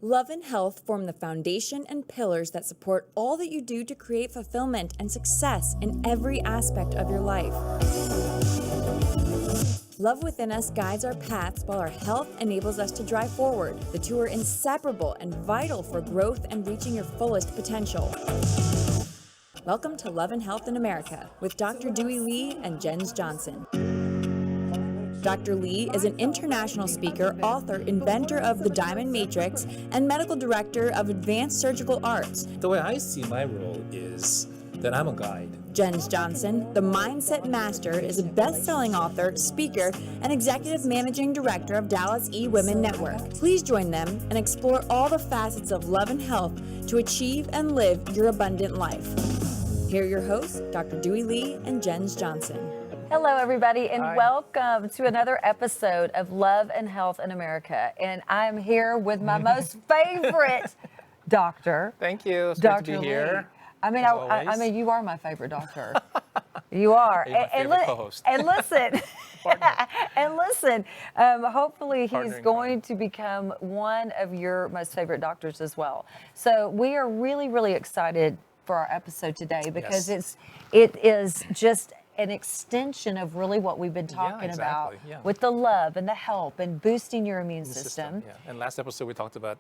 Love and health form the foundation and pillars that support all that you do to create fulfillment and success in every aspect of your life. Love within us guides our paths while our health enables us to drive forward. The two are inseparable and vital for growth and reaching your fullest potential. Welcome to Love and Health in America with Dr. Doohi Lee and Jens Johnson. Dr. Lee is an international speaker, author, inventor of the Diamond Matrix, and medical director of Advanced Surgical Arts. The way I see my role is that I'm a guide. Jens Johnson, the mindset master, is a best-selling author, speaker, and executive managing director of Dallas E-Women Network. Please join them and explore all the facets of love and health to achieve and live your abundant life. Here are your hosts, Dr. Doohi Lee and Jens Johnson. Hello, everybody, and Hi. Welcome to another episode of Love and Health in America. And I'm here with my most favorite doctor. Thank you. It's Dr. great to be Lee. here. I mean, as I always. mean, you are my favorite doctor. You are. You're my favorite co-host. And listen, hopefully he's Partner in going to become one of your most favorite doctors as well. So we are really, really excited for our episode today because Yes. it is just an extension of really what we've been talking exactly, about yeah. with the love and the help and boosting your immune The system. Yeah. And last episode we talked about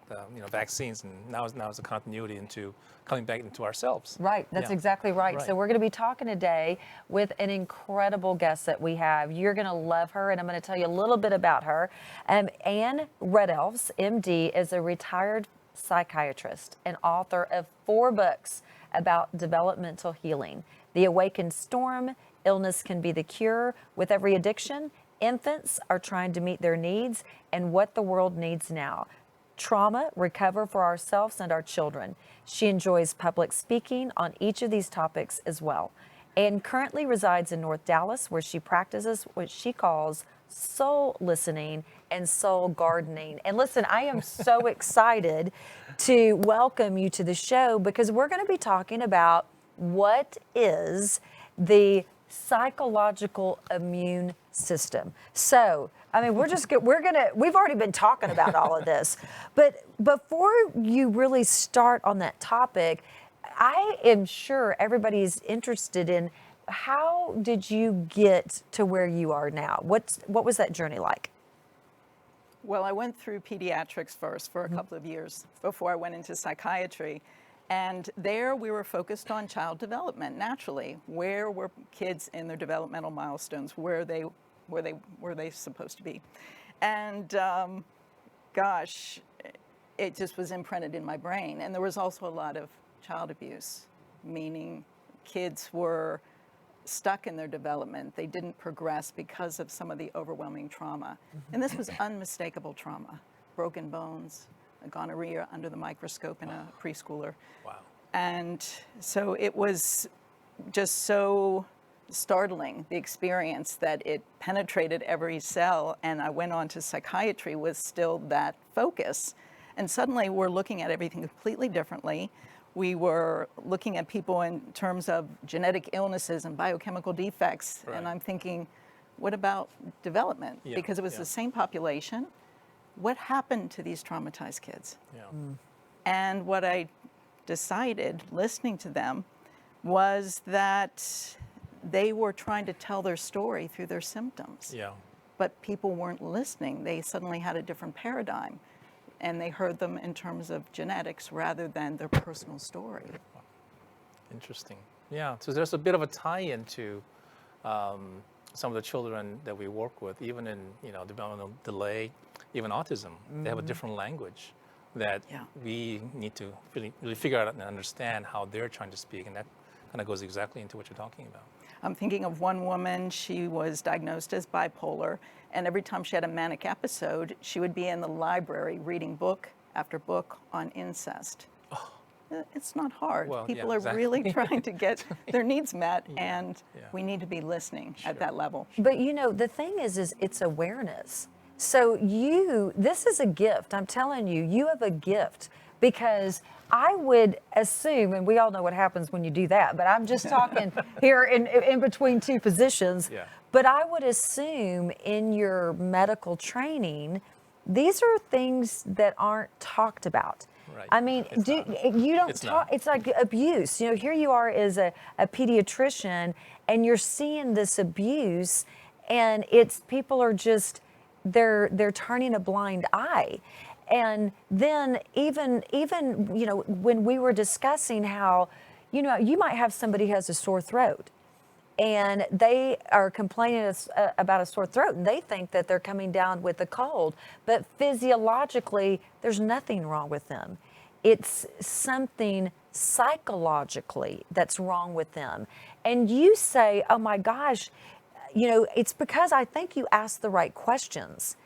vaccines, and now it's a continuity into coming back into ourselves. Right, that's Yeah. exactly right. Right. So we're going to be talking today with an incredible guest that we have. You're going to love her, and I'm going to tell you a little bit about her. Anne Redelfs, MD, is a retired psychiatrist and author of 4 books about developmental healing. The Awakened Storm, Illness Can Be the Cure, With Every Addiction, Infants Are Trying to Meet Their Needs, and What the World Needs Now. Trauma, Recover for Ourselves and Our Children. She enjoys public speaking on each of these topics as well, and currently resides in North Dallas, where she practices what she calls soul listening and soul gardening. And listen, I am so excited to welcome you to the show because we're going to be talking about what is the psychological immune system. So, I mean, we've already been talking about all of this, but before you really start on that topic, I am sure everybody's interested in how did you get to where you are now? What was that journey like? Well, I went through pediatrics first for a couple of years before I went into psychiatry. And there we were focused on child development, naturally. Where were kids in their developmental milestones? Were they supposed to be? And gosh, it just was imprinted in my brain. And there was also a lot of child abuse, meaning kids were stuck in their development. They didn't progress because of some of the overwhelming trauma. And this was unmistakable trauma, broken bones, gonorrhea under the microscope in a preschooler. Wow. And so it was just so startling, the experience, that it penetrated every cell, and I went on to psychiatry with still that focus. And suddenly we're looking at everything completely differently. We were looking at people in terms of genetic illnesses and biochemical defects, Right. and I'm thinking, what about development? Yeah, Because it was yeah. the same population. What happened to these traumatized kids? Yeah. And what I decided, listening to them, was that they were trying to tell their story through their symptoms. Yeah. But people weren't listening. They suddenly had a different paradigm. And they heard them in terms of genetics rather than their personal story. Interesting. Yeah. So there's a bit of a tie-in to some of the children that we work with, even in developmental delay, even autism. They have a different language that Yeah. we need to really figure out and understand how they're trying to speak, and that kind of goes exactly into what you're talking about. I'm thinking of one woman, she was diagnosed as bipolar, and every time she had a manic episode, she would be in the library reading book after book on incest. It's not hard. Well, People yeah, are really exactly. trying to get their needs met, and yeah. we need to be listening Sure. at that level. But the thing is it's awareness. So this is a gift. I'm telling you, you have a gift, because I would assume, and we all know what happens when you do that, but I'm just talking here in between two positions. Yeah. But I would assume in your medical training these are things that aren't talked about. Right. I mean, It's not. you don't It's talk, not. it's like abuse. You know, here you are as a pediatrician and you're seeing this abuse, and it's people are just, they're turning a blind eye. And then even you know, when we were discussing how, you know, you might have somebody who has a sore throat and they are complaining about a sore throat and they think that they're coming down with a cold, but physiologically there's nothing wrong with them. It's something psychologically that's wrong with them. And you say, oh my gosh, you know, it's because I think you asked the right questions.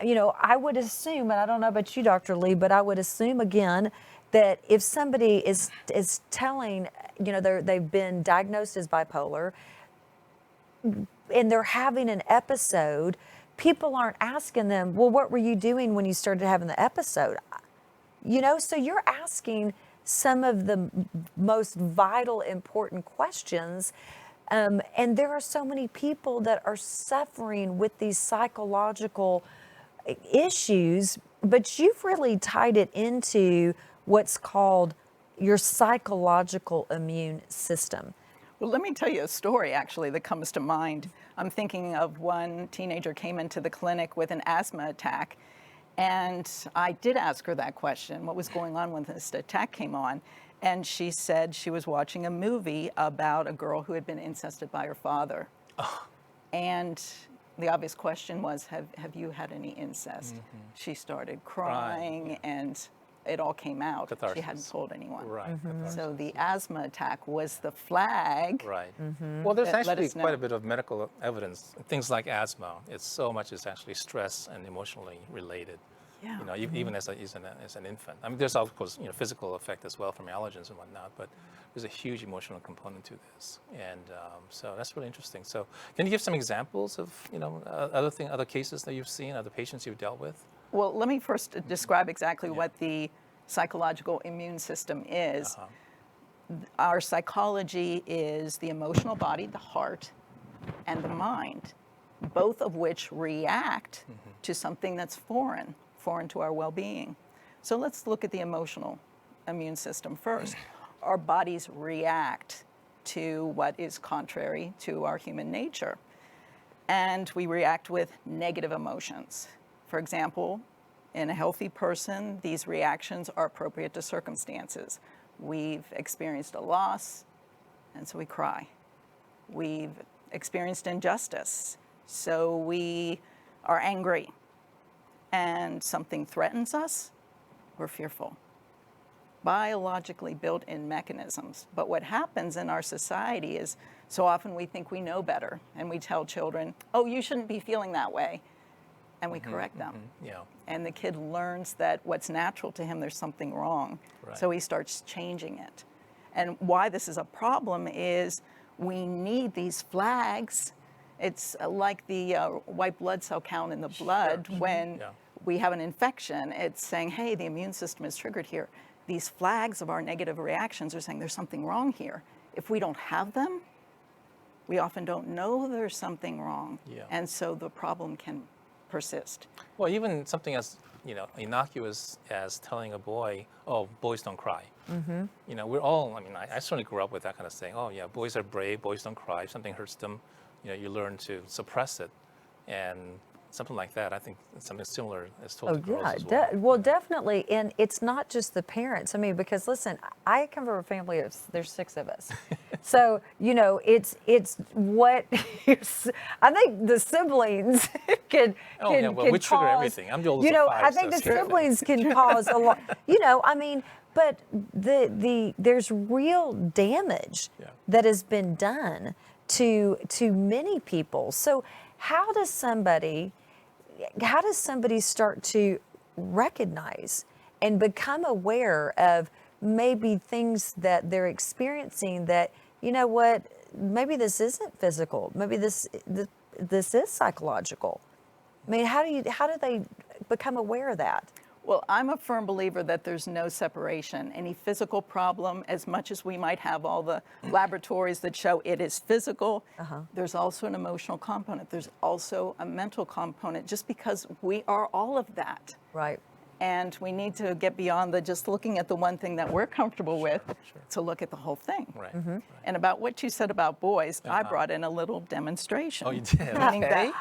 You know, I would assume, and I don't know about you, Dr. Lee, but I would assume again that if somebody is telling, you know, they've been diagnosed as bipolar and they're having an episode, people aren't asking them, well, what were you doing when you started having the episode? You know, so you're asking some of the most vital, important questions. And there are so many people that are suffering with these psychological issues, but you've really tied it into what's called your psychological immune system. Well, let me tell you a story actually that comes to mind. I'm thinking of one teenager came into the clinic with an asthma attack, and I did ask her that question, what was going on when this attack came on? And she said she was watching a movie about a girl who had been incested by her father. And the obvious question was, have you had any incest? She started crying, and it all came out. Catharsis. She hadn't told anyone. Right. So the asthma attack was the flag. Right. Well, there's Let actually us know. quite a bit of medical evidence. Things like asthma, it's so much is actually stress and emotionally related. Yeah. You know, even as an infant. I mean, there's of course, you know, physical effect as well from allergens and whatnot, but there's a huge emotional component to this, and so that's really interesting. So, can you give some examples of, you know, other cases that you've seen, other patients you've dealt with? Well, let me first describe exactly what the psychological immune system is. Our psychology is the emotional body, the heart, and the mind, both of which react to something that's foreign to our well-being. So let's look at the emotional immune system first. Our bodies react to what is contrary to our human nature, and we react with negative emotions. For example, in a healthy person, these reactions are appropriate to circumstances. We've experienced a loss, and so we cry. We've experienced injustice, so we are angry. And something threatens us, we're fearful. Biologically built-in mechanisms. But what happens in our society is so often we think we know better, and we tell children, oh, you shouldn't be feeling that way, and we correct them. Yeah. And the kid learns that what's natural to him, there's something wrong. Right. So he starts changing it. And why this is a problem is we need these flags. It's like the white blood cell count in the blood when we have an infection. It's saying, hey, the immune system is triggered here. These flags of our negative reactions are saying there's something wrong here. If we don't have them, we often don't know there's something wrong. Yeah. And so the problem can persist. Well, even something as, you know, innocuous as telling a boy, oh, boys don't cry. You know, we're all, I mean, I certainly grew up with that kind of saying, oh yeah, boys are brave, boys don't cry. If something hurts them, you know, you learn to suppress it. And something like that, I think something similar is told to girls as well. Well, definitely. And it's not just the parents. I mean, because listen, I come from a family of, there's 6 of us. So, you know, it's what, I think the siblings can we trigger cause, everything. I'm the oldest you know, of 5, I think so the siblings can cause a lot, you know, I mean, but there's real damage that has been done to many people. So how does somebody start to recognize and become aware of maybe things that they're experiencing that, you know what, maybe this isn't physical, maybe this is psychological? I mean, how do they become aware of that? Well, I'm a firm believer that there's no separation. Any physical problem, as much as we might have all the laboratories that show it is physical, there's also an emotional component. There's also a mental component, just because we are all of that. Right. And we need to get beyond the just looking at the one thing that we're comfortable with to look at the whole thing. Right. Mm-hmm. Right. And about what you said about boys, I brought in a little demonstration. Oh, you did? Meaning that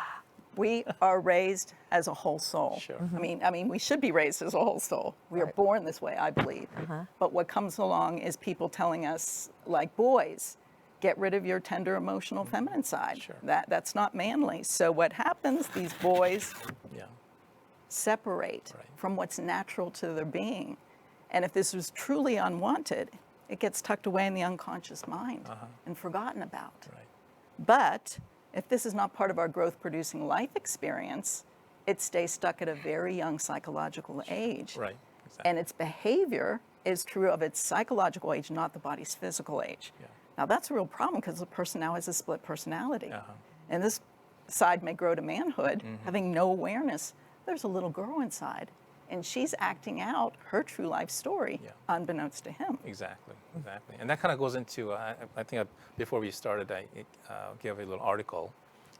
we are raised as a whole soul. Sure. I mean, we should be raised as a whole soul. We are born this way, I believe. But what comes along is people telling us, like boys, get rid of your tender, emotional, feminine side. Sure. That's not manly. So what happens? These boys Yeah. separate from what's natural to their being. And if this is truly unwanted, it gets tucked away in the unconscious mind and forgotten about. Right. But if this is not part of our growth-producing life experience, it stays stuck at a very young psychological age. Right. Exactly. And its behavior is true of its psychological age, not the body's physical age. Yeah. Now that's a real problem because the person now has a split personality. Uh-huh. And this side may grow to manhood, having no awareness. There's a little girl inside, and she's acting out her true life story, unbeknownst to him. Exactly, exactly. And that kind of goes into, I think before we started, I gave a little article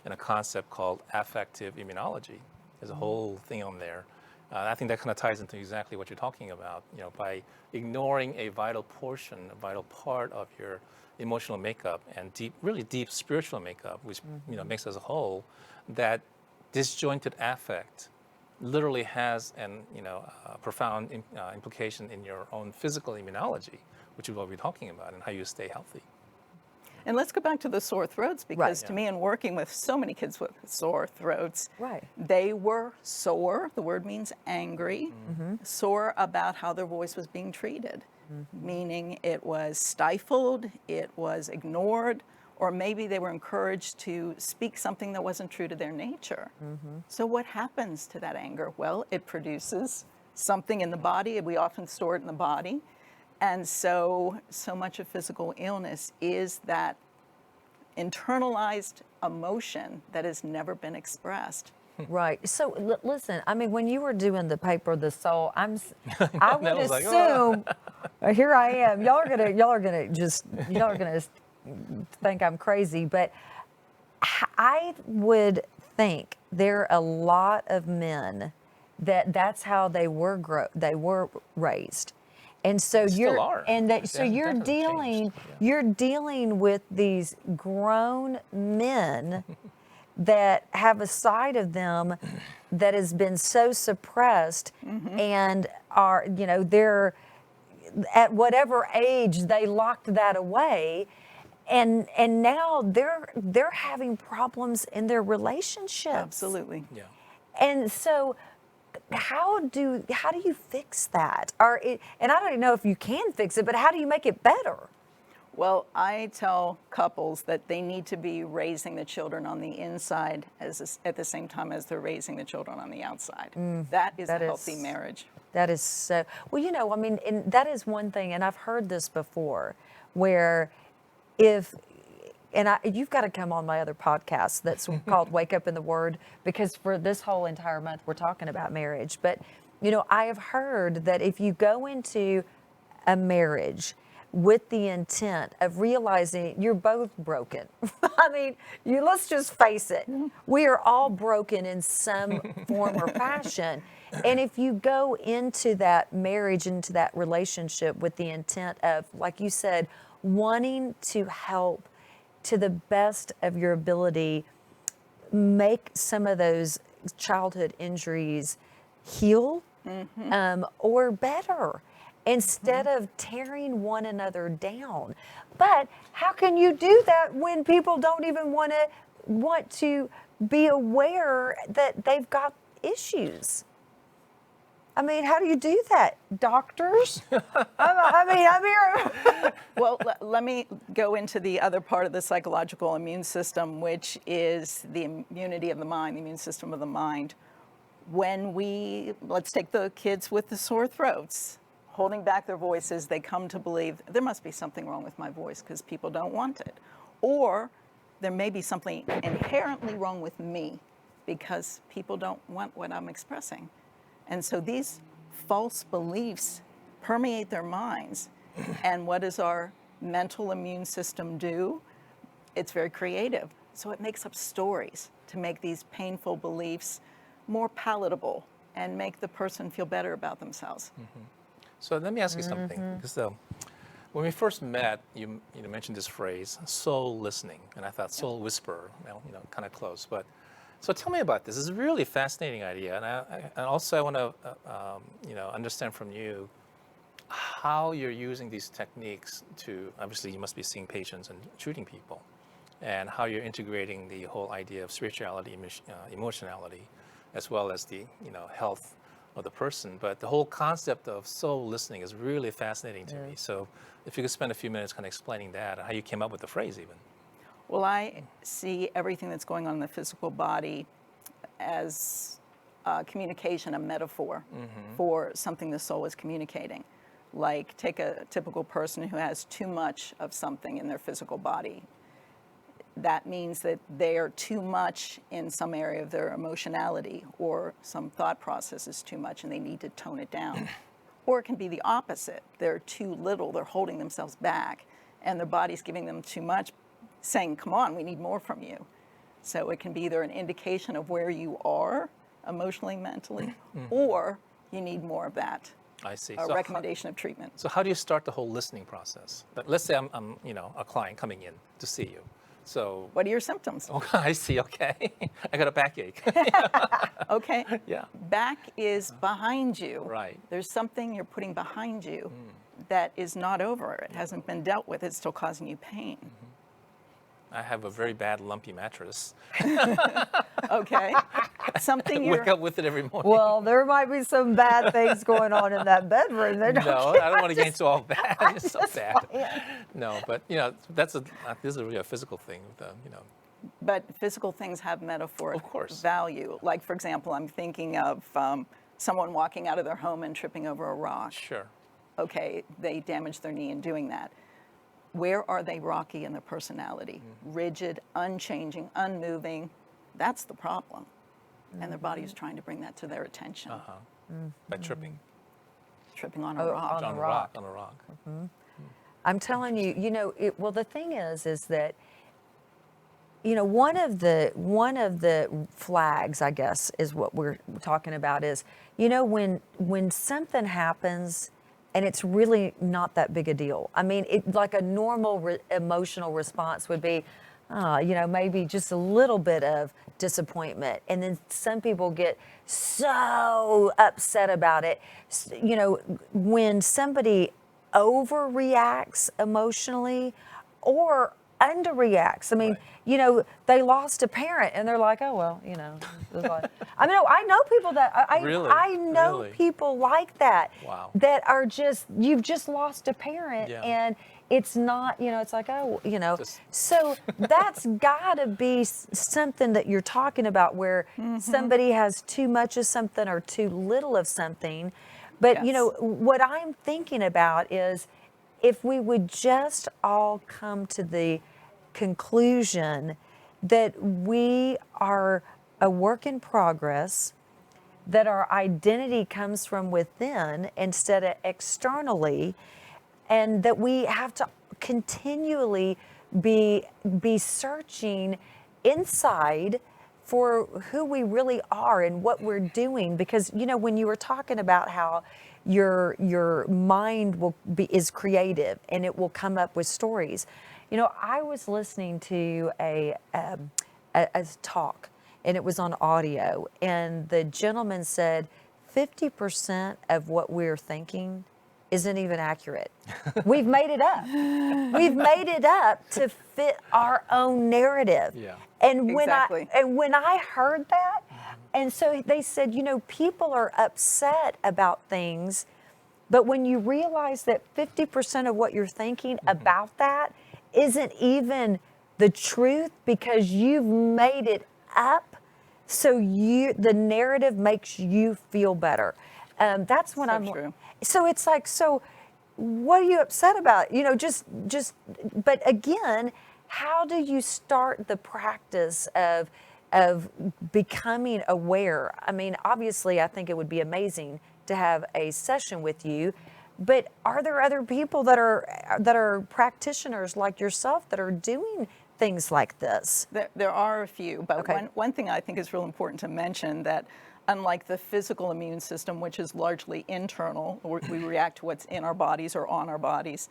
and a concept called affective immunology. There's a whole thing on there. I think that kind of ties into exactly what you're talking about. You know, by ignoring a vital portion, a vital part of your emotional makeup and really deep spiritual makeup, which makes us a whole, that disjointed affect literally has a profound implication in your own physical immunology, which is what we're talking about, and how you stay healthy. And let's go back to the sore throats, because to me, in working with so many kids with sore throats, they were sore, the word means angry, sore about how their voice was being treated, meaning it was stifled, it was ignored, or maybe they were encouraged to speak something that wasn't true to their nature. So what happens to that anger? Well, it produces something in the body. We often store it in the body. And so much of physical illness is that internalized emotion that has never been expressed. Right. So listen, I mean, when you were doing the paper, The Soul, I would was like, assume, here I am. Y'all are gonna think I'm crazy, but I would think there are a lot of men that's how they were raised. And so you're dealing with these grown men that have a side of them that has been so suppressed, and are, they're at whatever age they locked that away, and now they're having problems in their relationships. Absolutely. Yeah. And so how do you fix that? And I don't even know if you can fix it, but how do you make it better? Well, I tell couples that they need to be raising the children on the inside at the same time as they're raising the children on the outside. That is a healthy marriage. That is so, well, and that is one thing, and I've heard this before, where you've got to come on my other podcast that's called Wake Up in the Word, because for this whole entire month we're talking about marriage. But, I have heard that if you go into a marriage with the intent of realizing you're both broken, I mean, let's just face it, we are all broken in some form or fashion. And if you go into that marriage, into that relationship with the intent of, like you said, wanting to help to the best of your ability, make some of those childhood injuries heal or better, instead of tearing one another down. But how can you do that when people don't even want to be aware that they've got issues? I mean, how do you do that? Doctors? I'm here. Well, let me go into the other part of the psychological immune system, which is the immunity of the mind, the immune system of the mind. Let's take the kids with the sore throats, holding back their voices, they come to believe there must be something wrong with my voice because people don't want it. Or there may be something inherently wrong with me because people don't want what I'm expressing. And so these false beliefs permeate their minds. And what does our mental immune system do? It's very creative. So it makes up stories to make these painful beliefs more palatable and make the person feel better about themselves. So let me ask you something, because when we first met, you mentioned this phrase, soul listening, and I thought soul whisperer, kind of close. But so tell me about this. It's a really fascinating idea, and also I want to understand from you how you're using these techniques to, obviously you must be seeing patients and treating people, and how you're integrating the whole idea of spirituality, emotionality, as well as the health of the person. But the whole concept of soul listening is really fascinating to me. So if you could spend a few minutes kind of explaining that and how you came up with the phrase even. Well, I see everything that's going on in the physical body as communication, a metaphor for something the soul is communicating. Like, take a typical person who has too much of something in their physical body. That means that they are too much in some area of their emotionality, or some thought process is too much and they need to tone it down. Or it can be the opposite. They're too little, they're holding themselves back, and their body's giving them too much, saying, come on, we need more from you. So it can be either an indication of where you are emotionally, mentally, or you need more of that. I see. A recommendation of treatment. So how do you start the whole listening process? Let's say I'm a client coming in to see you. So What are your symptoms? Oh, I see. Okay, I got a backache. Okay. Yeah. Back is behind you. Right. There's something you're putting behind you that is not over. It hasn't been dealt with. It's still causing you pain. I have a very bad lumpy mattress. Okay. Something Wake up with it every morning. Well, there might be some bad things going on in that bedroom. No, I don't want to get into all that. It's so bad. No, but this is really a physical thing. But physical things have metaphoric Of course. value. Like, for example, I'm thinking of someone walking out of their home and tripping over a rock. Sure. Okay, they damaged their knee in doing that. Where are they rocky in their personality? Rigid, unchanging, unmoving. That's the problem. And their body is trying to bring that to their attention. By tripping. Tripping on a rock. On a rock. On a rock. I'm telling you, well, the thing is that, one of the flags, I guess, is what we're talking about is, when something happens and it's really not that big a deal. I mean, like a normal emotional response would be, maybe just a little bit of disappointment. And then some people get so upset about it. When somebody overreacts emotionally or underreacts. I mean, they lost a parent and they're like, oh, well, it was like, I know people that, Really? I know Really? people like that. Wow. That are you've just lost a parent Yeah. and it's not, it's like, Just- so that's gotta be something that you're talking about where somebody has too much of something or too little of something. But, Yes. what I'm thinking about is if we would just all come to the conclusion that we are a work in progress, that our identity comes from within instead of externally, and that we have to continually be searching inside for who we really are and what we're doing. Because when you were talking about how your mind is creative and it will come up with stories, I was listening to a talk, and it was on audio, and the gentleman said 50% of what we're thinking isn't even accurate. We've made it up. We've made it up to fit our own narrative. Yeah. And Exactly. when I heard that, and so they said, people are upset about things, but when you realize that 50% of what you're thinking about that isn't even the truth because you've made it up, so the narrative makes you feel better. That's when So true. So it's like, so what are you upset about? But again, how do you start the practice of becoming aware? I mean, obviously, I think it would be amazing to have a session with you. But are there other people that are practitioners like yourself that are doing things like this? There are a few, but Okay. one thing I think is real important to mention, that unlike the physical immune system, which is largely internal, we react to what's in our bodies or on our bodies,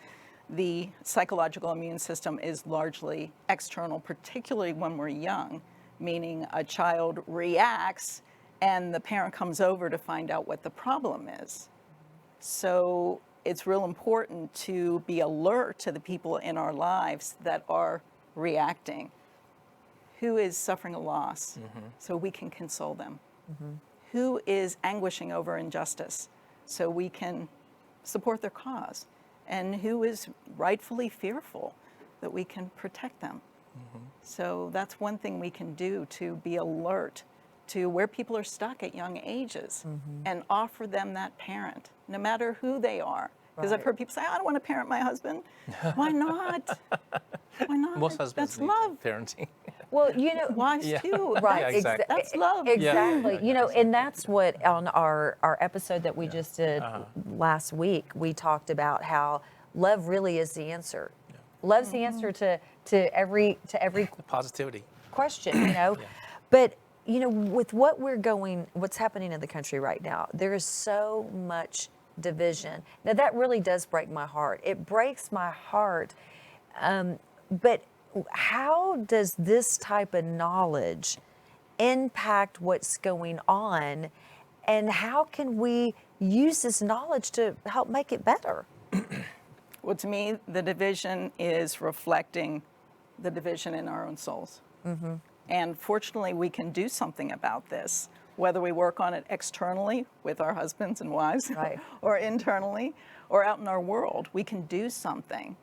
the psychological immune system is largely external, particularly when we're young, meaning a child reacts and the parent comes over to find out what the problem is. So it's real important to be alert to the people in our lives that are reacting. Who is suffering a loss, so we can console them? Who is anguishing over injustice, so we can support their cause? And who is rightfully fearful, that we can protect them? So that's one thing we can do, to be alert to where people are stuck at young ages and offer them that parent, no matter who they are. Because I've Right. heard people say, I don't want to parent my husband. Why not? Why not? Most husbands That's need love. parenting. Well, you know, Wives Yeah. too. right? Yeah, exactly. That's love. Exactly. Yeah. You know, and that's what on our episode that we just did last week, we talked about how love really is the answer. Love's the answer to every Positivity. question, you know. But you know, with what's happening in the country right now, there is so much division. Now that really does break my heart. It breaks my heart. But how does this type of knowledge impact what's going on, and how can we use this knowledge to help make it better? Well, to me, the division is reflecting the division in our own souls. And fortunately, we can do something about this, whether we work on it externally with our husbands and wives, Right. or internally, or out in our world. We can do something.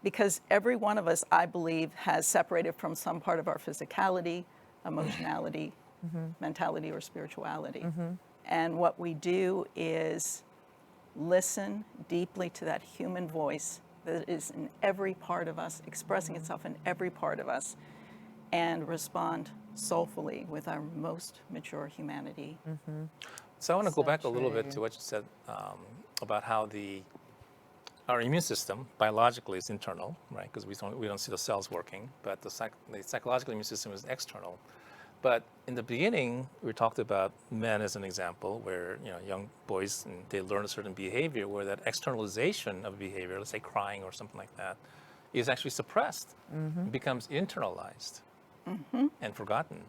Because every one of us, I believe, has separated from some part of our physicality, emotionality, mentality, or spirituality. And what we do is listen deeply to that human voice that is in every part of us, expressing itself in every part of us, and respond soulfully with our most mature humanity. So I want to go So back a little bit true. to what you said about how our immune system biologically is internal, right? Because we don't see the cells working, but the psychological immune system is external. But in the beginning, we talked about men as an example, where young boys, and they learn a certain behavior, where that externalization of behavior, let's say crying or something like that, is actually suppressed, it becomes internalized and forgotten.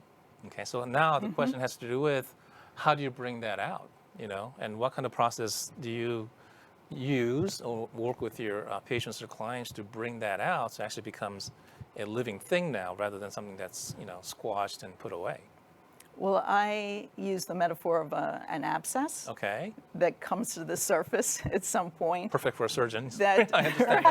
Okay, so now the question has to do with how do you bring that out, and what kind of process do you use or work with your patients or clients to bring that out, so it actually becomes a living thing now rather than something that's squashed and put away. Well, I use the metaphor of an abscess Okay, that comes to the surface at some point. perfect for a surgeon. That I understand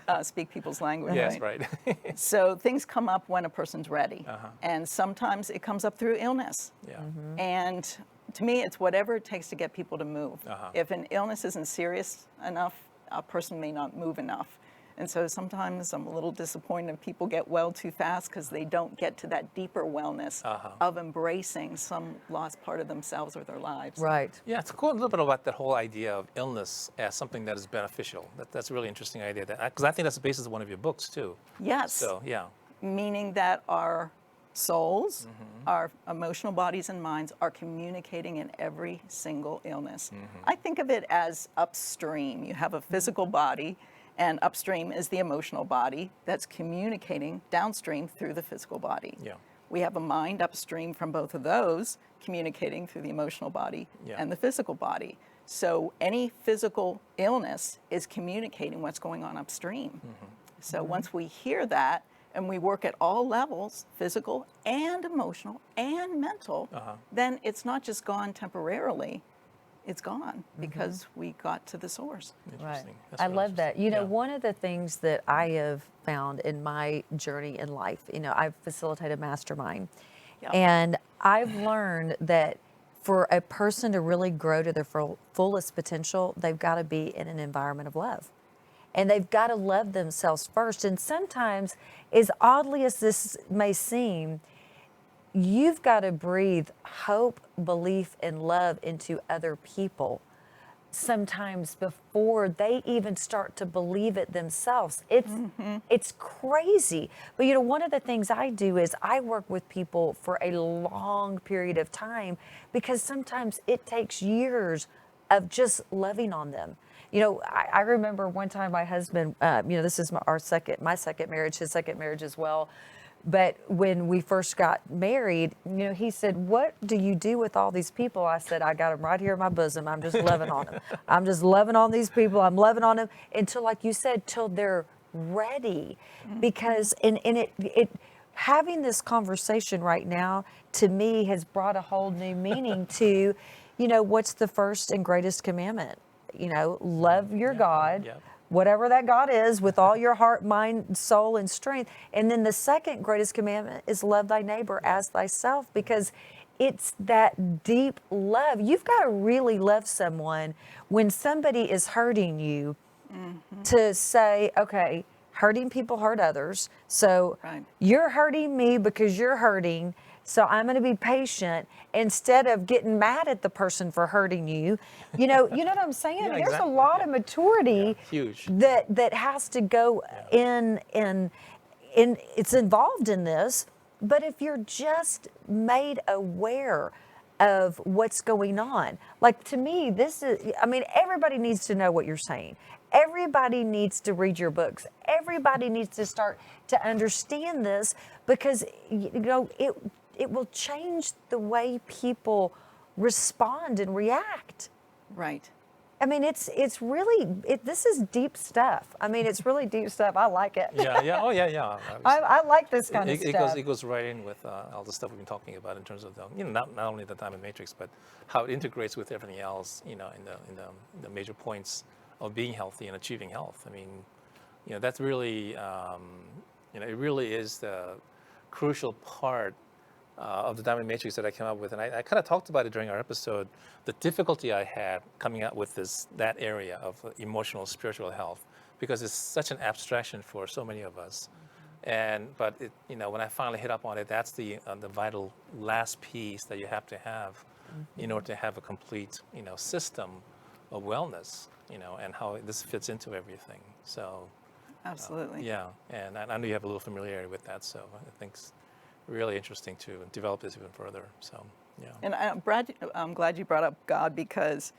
that. speak people's language. Yes, right? right. So things come up when a person's ready, and sometimes it comes up through illness. Yeah. And to me, it's whatever it takes to get people to move. If an illness isn't serious enough, a person may not move enough. And so sometimes I'm a little disappointed if people get well too fast because they don't get to that deeper wellness of embracing some lost part of themselves or their lives. Right. Yeah, it's cool a little bit about that whole idea of illness as something that is beneficial. That's a really interesting idea, because I think that's the basis of one of your books too. Yes. So yeah. Meaning that our souls, our emotional bodies and minds are communicating in every single illness. I think of it as upstream. You have a physical body, and upstream is the emotional body that's communicating downstream through the physical body. Yeah. We have a mind upstream from both of those, communicating through the emotional body and the physical body. So any physical illness is communicating what's going on upstream. So once we hear that, and we work at all levels, physical and emotional and mental, then it's not just gone temporarily, it's gone because we got to the source. Right. Interesting. That's I really love that. You know, Yeah. one of the things that I have found in my journey in life, I've facilitated mastermind, Yeah. and I've learned that for a person to really grow to their fullest potential, they've got to be in an environment of love. And they've got to love themselves first. And sometimes, as oddly as this may seem, you've got to breathe hope, belief, and love into other people sometimes before they even start to believe it themselves. It's crazy. But you know, one of the things I do is I work with people for a long period of time, because sometimes it takes years of just loving on them. You know, I remember one time my husband, you know, this is my second marriage, his second marriage as well. But when we first got married, you know, he said, "What do you do with all these people?" I said, "I got them right here in my bosom. I'm just loving on them. I'm just loving on these people. I'm loving on them until, like you said, till they're ready." Because it having this conversation right now to me has brought a whole new meaning to, you know, what's the first and greatest commandment? You know, love your God. Yep. Whatever that God is, with all your heart, mind, soul, and strength. And then the second greatest commandment is love thy neighbor as thyself, because it's that deep love. You've got to really love someone when somebody is hurting you to say, okay, hurting people hurt others. So Right. you're hurting me because you're hurting. So I'm going to be patient instead of getting mad at the person for hurting you. You know what I'm saying? Yeah, There's exactly. a lot Yeah. of maturity Yeah, huge. that has to go in it's involved in this. But if you're just made aware of what's going on, like, to me, this is, I mean, everybody needs to know what you're saying. Everybody needs to read your books. Everybody needs to start to understand this, because you know it will change the way people respond and react. Right. I mean, it's really, this is deep stuff. I mean, it's really deep stuff. I like it. Yeah. Oh, yeah. I like this kind of It stuff. goes right in with all the stuff we've been talking about in terms of the, you know, not only the diamond matrix, but how it integrates with everything else, you know, in the major points of being healthy and achieving health. I mean, you know, that's really, you know, it really is the crucial part of the diamond matrix that I came up with. And I kind of talked about it during our episode, the difficulty I had coming out with that area of emotional, spiritual health, because it's such an abstraction for so many of us. But it, you know, when I finally hit up on it, that's the vital last piece that you have to have in order to have a complete, you know, system of wellness, you know, and how this fits into everything. So Absolutely. yeah, and I know you have a little familiarity with that, so I think it's really interesting to develop this even further. So yeah. And Brad, I'm glad you brought up God, because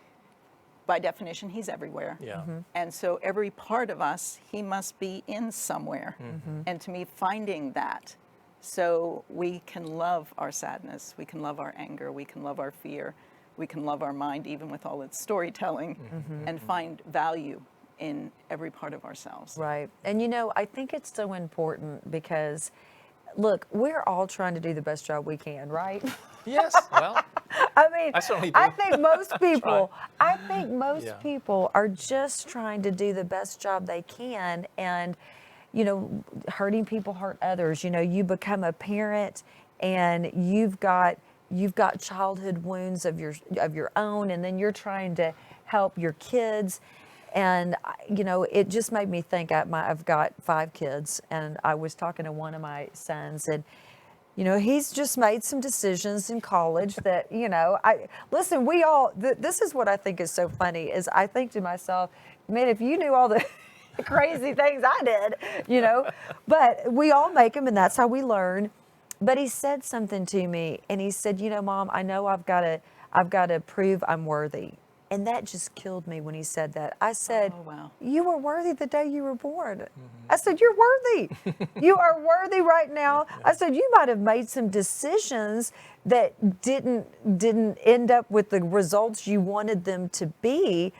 by definition, he's everywhere. Yeah. And so every part of us, he must be in somewhere. And to me, finding that, so we can love our sadness, we can love our anger, we can love our fear, we can love our mind, even with all its storytelling, and find value in every part of ourselves. Right. And you know, I think it's so important because, look, we're all trying to do the best job we can, right? Yes. Well, I mean, I certainly do. I think most people, Yeah. people are just trying to do the best job they can. And, you know, hurting people hurt others. You know, you become a parent and you've got childhood wounds of your own, and then you're trying to help your kids. And, you know, it just made me think. I've got 5 kids, and I was talking to one of my sons, and, you know, he's just made some decisions in college that, you know, listen, this is what I think is so funny, is I think to myself, man, if you knew all the crazy things I did, you know, but we all make them, and that's how we learn. But he said something to me, and he said, you know, Mom, I know I've got to prove I'm worthy. And that just killed me when he said that. I said, Oh, wow. You were worthy the day you were born. I said, you're worthy. You are worthy right now. I said, you might have made some decisions that didn't end up with the results you wanted them to be,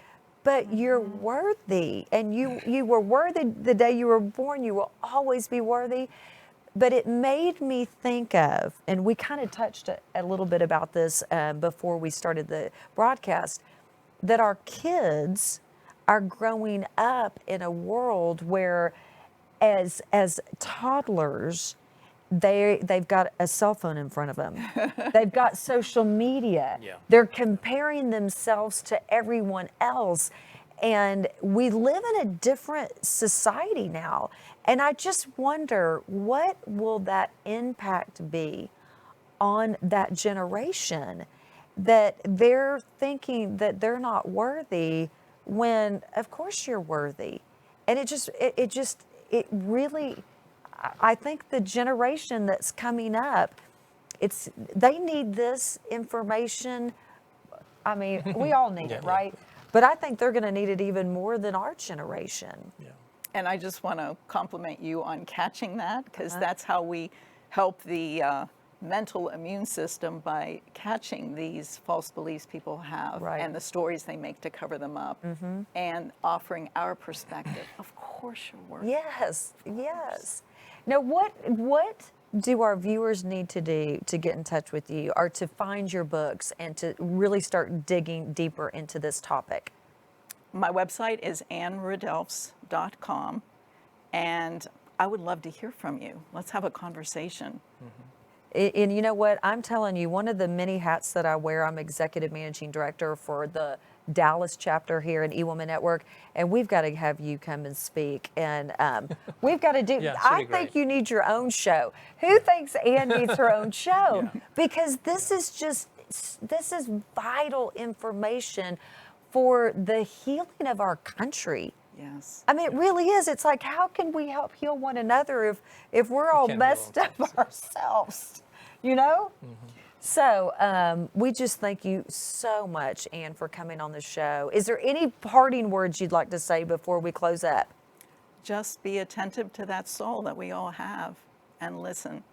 but you're worthy. And you were worthy the day you were born. You will always be worthy. But it made me think of, and we kind of touched a little bit about this before we started the broadcast, that our kids are growing up in a world where, as toddlers, they've got a cell phone in front of them. They've got social media. Yeah. They're comparing themselves to everyone else. And we live in a different society now. And I just wonder, what will that impact be on that generation that they're thinking that they're not worthy when of course you're worthy. And it really, I think the generation that's coming up, they need this information. I mean, we all need it, right? But I think they're going to need it even more than our generation. Yeah. And I just want to compliment you on catching that, because that's how we help the mental immune system, by catching these false beliefs people have Right. and the stories they make to cover them up, and offering our perspective. Of course you're worthy. Yes, yes. Now, what do our viewers need to do to get in touch with you, or to find your books and to really start digging deeper into this topic? My website is anneredelfs.com, and I would love to hear from you. Let's have a conversation. And you know what? I'm telling you, one of the many hats that I wear, I'm executive managing director for the Dallas chapter here in eWoman Network, and we've got to have you come and speak. And we've got to do, Yeah, I should be think great. you need your own show. Who thinks Anne needs her own show? Because this is vital information for the healing of our country. Yes. I mean, it really is. It's like, how can we help heal one another if we're all can't heal messed up ourselves. ourselves, you know? So we just thank you so much, Anne, for coming on the show. Is there any parting words you'd like to say before we close up? Just be attentive to that soul that we all have, and listen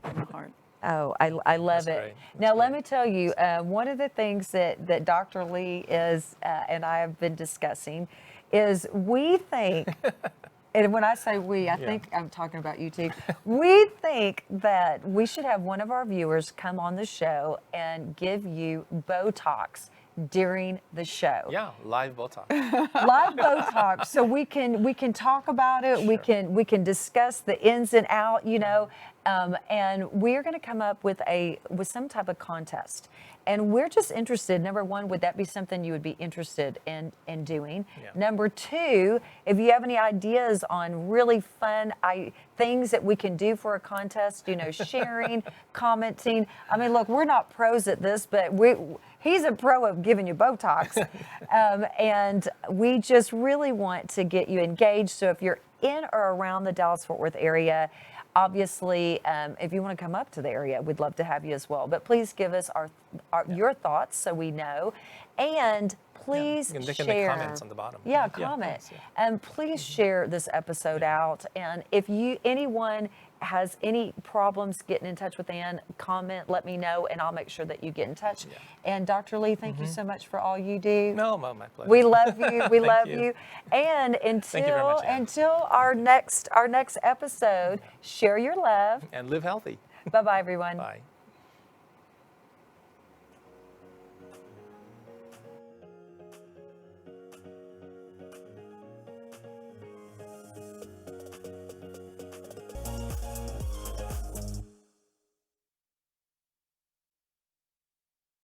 in the heart. Oh, I love That's it. great. Now, That's let great. me tell you, one of the things that Dr. Lee is and I have been discussing is we think, and when I say we, I think I'm talking about you too. We think that we should have one of our viewers come on the show and give you Botox during the show. Yeah, live Botox. Live Botox, so we can talk about it. Sure. We can discuss the ins and out, you know, and we're going to come up with some type of contest. And we're just interested. Number one, would that be something you would be interested in doing? Yeah. Number two, if you have any ideas on really fun things that we can do for a contest, you know, sharing, commenting. I mean, look, we're not pros at this, but he's a pro of giving you Botox. And we just really want to get you engaged. So if you're in or around the Dallas-Fort Worth area, obviously, if you want to come up to the area, we'd love to have you as well. But please give us your thoughts so we know. And please You can share. make comments on the bottom. Yeah, Yeah, comment. thanks, yeah. And please share this episode out. And if anyone has any problems getting in touch with Anne, comment, let me know, and I'll make sure that you get in touch. Yeah. And Dr. Lee, thank you so much for all you do. No, my pleasure. We love you. We love you. you. And you very much, Anne. until our next episode, share your love. And live healthy. Bye-bye, everyone. Bye.